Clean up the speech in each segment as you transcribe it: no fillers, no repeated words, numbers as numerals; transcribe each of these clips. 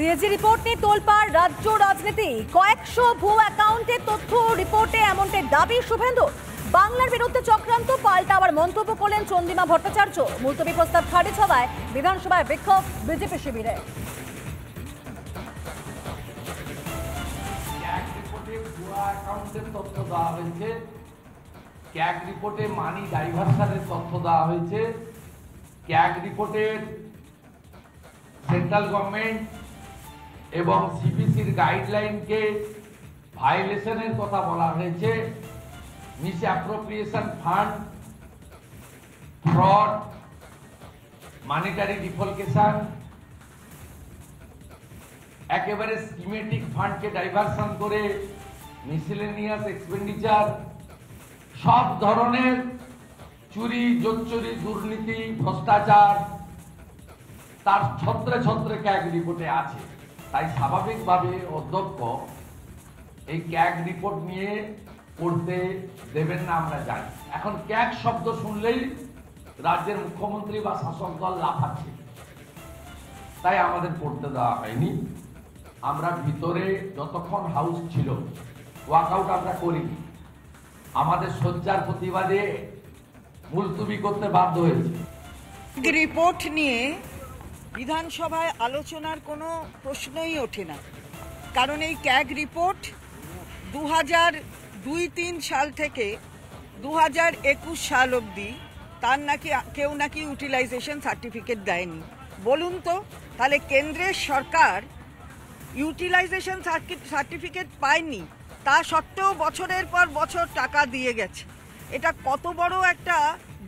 CAG report নিয়ে তোলপাড় রাজ্য রাজনীতি। কয়েকশো ভুয়ো অ্যাকাউন্টের তথ্য রিপোর্টে এমনটাই দাবি শুভেন্দু। বাংলার বিরুদ্ধে চক্রান্ত, পাল্টা আবার মন্তব্য করলেন চন্দ্রিমা ভট্টাচার্য। মুলতবি প্রস্তাব খারিজ হওয়ায় বিধানসভায় বিক্ষোভ বিজেপি শিবিরে। তথ্য দেওয়া হয়েছে, ক্যাগ রিপোর্টে মানি ডাইভারশনের তথ্য দেওয়া হয়েছে, ক্যাগ রিপোর্টের সেন্ট্রাল গভর্নমেন্ট এবং সিপিসির গাইডলাইনকে ভায়োলেশনের কথা বলা হয়েছে, misappropriation fund, fraud, monetary defalcation, একেবারে স্কিমেটিক ফান্ডকে ডাইভারশন করে মিসেলেনিয়াস এক্সপেন্ডিচার, সব ধরনের চুরি, জোচ্চুরি, দুর্নীতি, ভ্রষ্টাচার তার ছত্রে ছত্রে ক্যাগ রিপোর্টে আছে। তাই স্বাভাবিকভাবে অধ্যক্ষ এই ক্যাগ রিপোর্ট নিয়ে পড়তে দেবেন না, আমরা জানি। এখন ক্যাগ শব্দ শুনলেই রাজ্যের মুখ্যমন্ত্রী বা শাসক দল লাফাচ্ছে, তাই আমাদের পড়তে দেওয়া হয়নি। আমরা ভিতরে যতক্ষণ হাউস ছিল ওয়াকআউট আমরা করিনি, আমাদের শয্যার প্রতিবাদে মুলতবি করতে বাধ্য হয়েছে। রিপোর্ট নিয়ে বিধানসভায় আলোচনার কোনো প্রশ্নই ওঠে না, কারণ এই ক্যাগ রিপোর্ট 2002-03 সাল থেকে 2021 সাল অবধি তার কেউ নাকি ইউটিলাইজেশন সার্টিফিকেট দেয়নি। বলুন তো, তাহলে কেন্দ্রের সরকার ইউটিলাইজেশন সার্টিফিকেট পায়নি, তা সত্ত্বেও বছরের পর বছর টাকা দিয়ে গেছে। এটা কত বড় একটা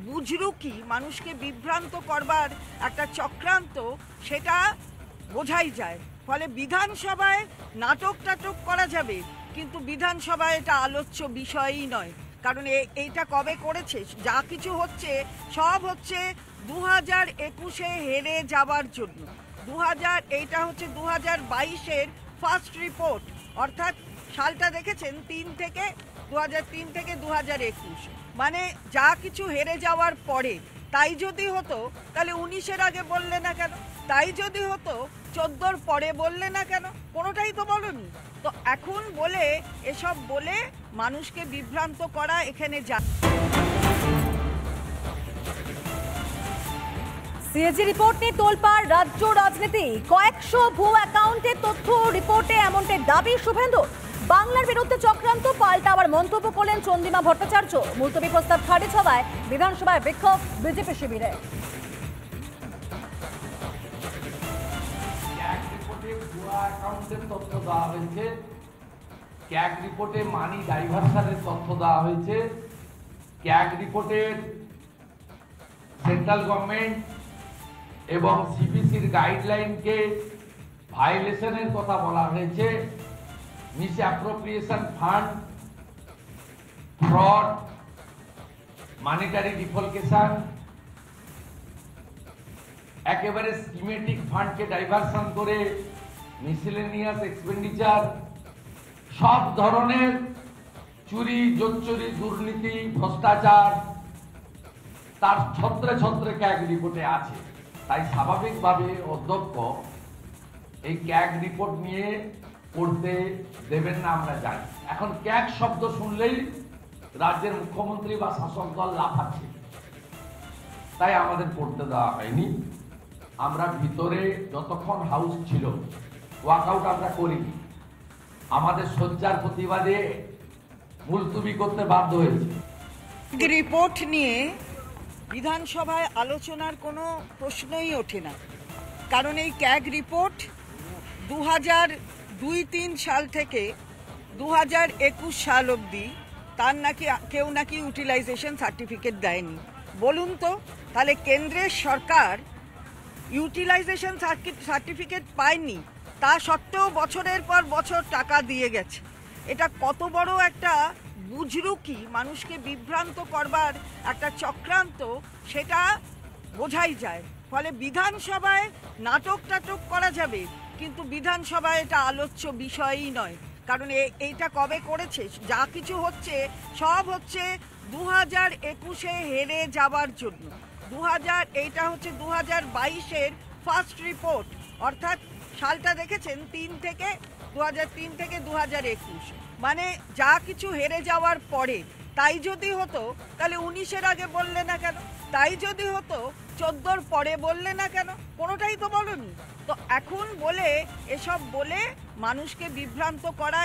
বুজরুকি, মানুষকে বিভ্রান্ত করবার একটা চক্রান্ত, সেটা বোঝাই যায়। ফলে বিধানসভায় নাটক করা যাবে, কিন্তু বিধানসভায় এটা আলোচ্য বিষয়ই নয়। কারণ এইটা কবে করেছে? যা কিছু হচ্ছে সব হচ্ছে 2021-এ হেরে যাওয়ার জন্য। এইটা হচ্ছে 2022-এর ফার্স্ট রিপোর্ট, অর্থাৎ সালটা দেখেছেন 2003 থেকে 2021, মানে যা কিছু হেরে যাওয়ার পরে। তাই যদি হতো তাহলে 19-এর আগে বললে না কেন? তাই যদি হতো 14-র পরে বললে না কেন? কোনোটাই তো বলনি। তো এখন বলে এসব বলে মানুষকে বিভ্রান্ত করা এখানে যা। সিএজি রিপোর্ট নিয়ে তোলপাড় রাজ্য রাজনীতি। কয়েকশো ভুয়ো অ্যাকাউন্টের তথ্য রিপোর্টে এমনটাই দাবি শুভেন্দু। বাংলার বিরুদ্ধে চক্রান্ত, পাল্টা আবার মন্তব্য করলেন চন্দ্রিমা ভট্টাচার্য। মুলতবি প্রস্তাব খারিজ হওয়ায় বিধানসভায় বিক্ষোভ বিজেপি শিবিরে। তথ্য দেওয়া হয়েছে, ক্যাগ রিপোর্টে মানি ডাইভারশনের তথ্য দেওয়া হয়েছে, ক্যাগ রিপোর্টের সেন্ট্রাল গভর্নমেন্ট এবং সিপিসির গাইডলাইনকে ভায়োলেশনের কথা বলা হয়েছে, misappropriation fund, fraud, monetary defalcation, একেবারে স্কিমেটিক ফান্ডকে ডাইভারশন করে মিসেলেনিয়াস এক্সপেন্ডিচার, সব ধরনের চুরি, জোচ্চুরি, দুর্নীতি, ভ্রষ্টাচার তার ছত্রে ছত্রে ক্যাগ রিপোর্টে আছে। তাই স্বাভাবিকভাবে অধ্যক্ষ এই ক্যাগ রিপোর্ট নিয়ে পড়তে দেবেন না, আমরা জানি। এখন ক্যাগ শব্দ শুনলেই রাজ্যের মুখ্যমন্ত্রী বা শাসক দল লাফাচ্ছে, তাই আমাদের পড়তে দেওয়া হয়নি। আমরা ভিতরে যতক্ষণ হাউস ছিল ওয়াকআউট আমরা করিনি, আমাদের শয্যার প্রতিবাদে মুলতবি করতে বাধ্য হয়েছে। রিপোর্ট নিয়ে বিধানসভায় আলোচনার কোনো প্রশ্নই ওঠে না, কারণ এই ক্যাগ রিপোর্ট 2002-03 সাল থেকে 2021 সাল অবধি তার কেউ নাকি ইউটিলাইজেশন সার্টিফিকেট দেয়নি। বলুন তো, তাহলে কেন্দ্রের সরকার ইউটিলাইজেশন সার্টিফিকেট পায়নি, তা সত্ত্বেও বছরের পর বছর টাকা দিয়ে গেছে। এটা কত বড় একটা বুজরুকি, মানুষকে বিভ্রান্ত করবার একটা চক্রান্ত, সেটা বোঝাই যায়। ফলে বিধানসভায় নাটক করা যাবে, কিন্তু বিধানসভায় এটা আলোচ্য বিষয়ই নয়। কারণ এইটা কবে করেছে? যা কিছু হচ্ছে সব হচ্ছে 2021-এ হেরে যাওয়ার জন্য। এইটা হচ্ছে 2022-এর ফার্স্ট রিপোর্ট, অর্থাৎ সালটা দেখেছেন 2003 থেকে 2021, মানে যা কিছু হেরে যাওয়ার পরে তাই যদি হতো তাহলে 19-এর আগে বললে না কেন? তাই যদি হতো 14-র পরে বললে না কেন? কোনোটাই তো বলনি। তো এখন বলে এসব বলে মানুষকে বিভ্রান্ত করা।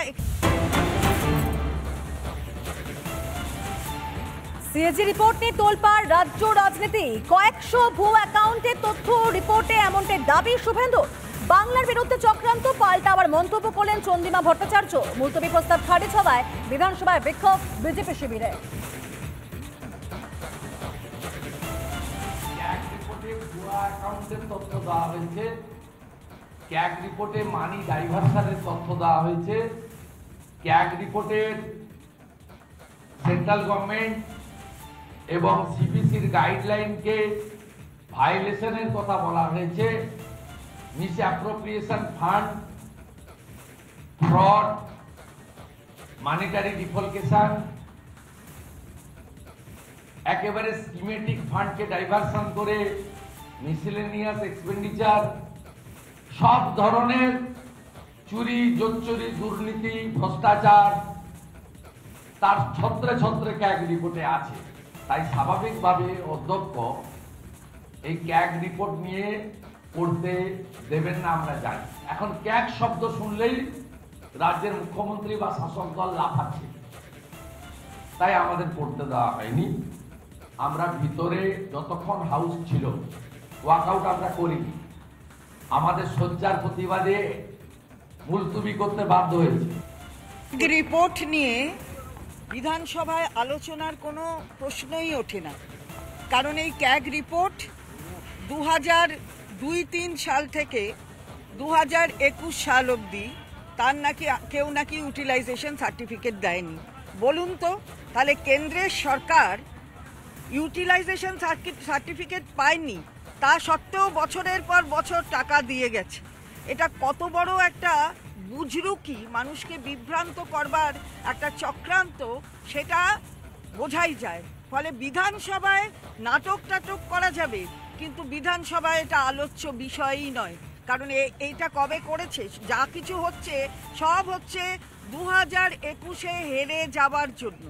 সিএজি রিপোর্ট নিয়ে তোলপাড় রাজ্য রাজনীতি। কয়েকশো ভুয়ো অ্যাকাউন্টের তথ্য রিপোর্টে এমনটাই দাবি শুভেন্দু। বাংলার বিরুদ্ধে চক্রান্ত, পাল্টা আবার মন্তব্য করলেন চন্দ্রিমা ভট্টাচার্য। মুলতবি প্রস্তাব খারিজ হওয়ায় বিধানসভায় বিক্ষোভ বিজেপি শিবিরে। ক্যাগ রিপোর্টে ভুয়া অ্যাকাউন্টের তথ্য দেওয়া হয়েছে, ক্যাগ রিপোর্টে মানি ডাইভারশনের তথ্য দেওয়া হয়েছে, ক্যাগ রিপোর্টের সেন্ট্রাল গভর্নমেন্ট এবং সিপিসির গাইডলাইনকে ভায়োলেশনের কথা বলা হয়েছে, misappropriation fund, fraud, monetary defalcation, একেবারে স্কিমেটিক ফান্ডকে ডাইভারশন করে মিসেলেনিয়াস এক্সপেন্ডিচার, সব ধরনের চুরি, জোচ্চুরি, দুর্নীতি, ভ্রষ্টাচার তার ছত্রে ছত্রে ক্যাগ রিপোর্টে আছে। তাই স্বাভাবিকভাবে অধ্যক্ষ এই ক্যাগ রিপোর্ট নিয়ে পড়তে দেবেন না, আমরা জানি। এখন ক্যাগ শব্দ শুনলেই রাজ্যের মুখ্যমন্ত্রী বা শাসক দল লাফাচ্ছে, তাই আমাদের পড়তে দেওয়া হয়নি। আমরা ভিতরে যতক্ষণ হাউস ছিল ওয়াকআউট আমরা করিনি, আমাদের শয্যার প্রতিবাদে মুলতবি করতে বাধ্য হয়েছে। রিপোর্ট নিয়ে বিধানসভায় আলোচনার কোনো প্রশ্নই ওঠে না, কারণ এই ক্যাগ রিপোর্ট 2002-03 সাল থেকে 2021 সাল অবধি তার কেউ নাকি ইউটিলাইজেশন সার্টিফিকেট দেয়নি। বলুন তো, তাহলে কেন্দ্রের সরকার ইউটিলাইজেশন সার্টিফিকেট পায়নি, তা সত্ত্বেও বছরের পর বছর টাকা দিয়ে গেছে। এটা কত বড় একটা বুজরুকি, মানুষকে বিভ্রান্ত করবার একটা চক্রান্ত, সেটা বোঝাই যায়। ফলে বিধানসভায় নাটক করা যাবে, কিন্তু বিধানসভায় এটা আলোচ্য বিষয়ই নয়। কারণ এইটা কবে করেছে? যা কিছু হচ্ছে সব হচ্ছে 2021-এ হেরে যাওয়ার জন্য।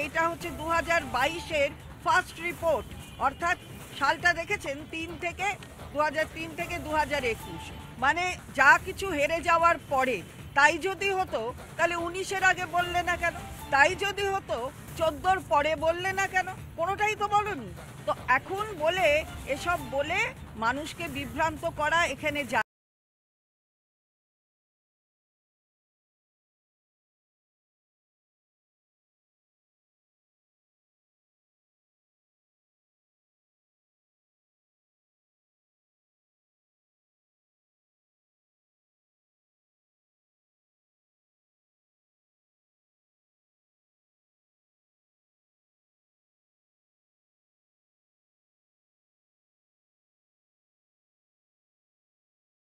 এইটা হচ্ছে 2022-এর ফার্স্ট রিপোর্ট, অর্থাৎ সালটা দেখেছেন 2003 থেকে 2021, মানে যা কিছু হেরে যাওয়ার পরে তাই যদি হতো তাহলে 19-এর আগে বললে না কেন? তাই যদি হতো 14-র পরে বললে না কেন? কোনোটাই তো বলনি। তো এখন বলে এসব বলে মানুষকে বিভ্রান্ত করা এখানে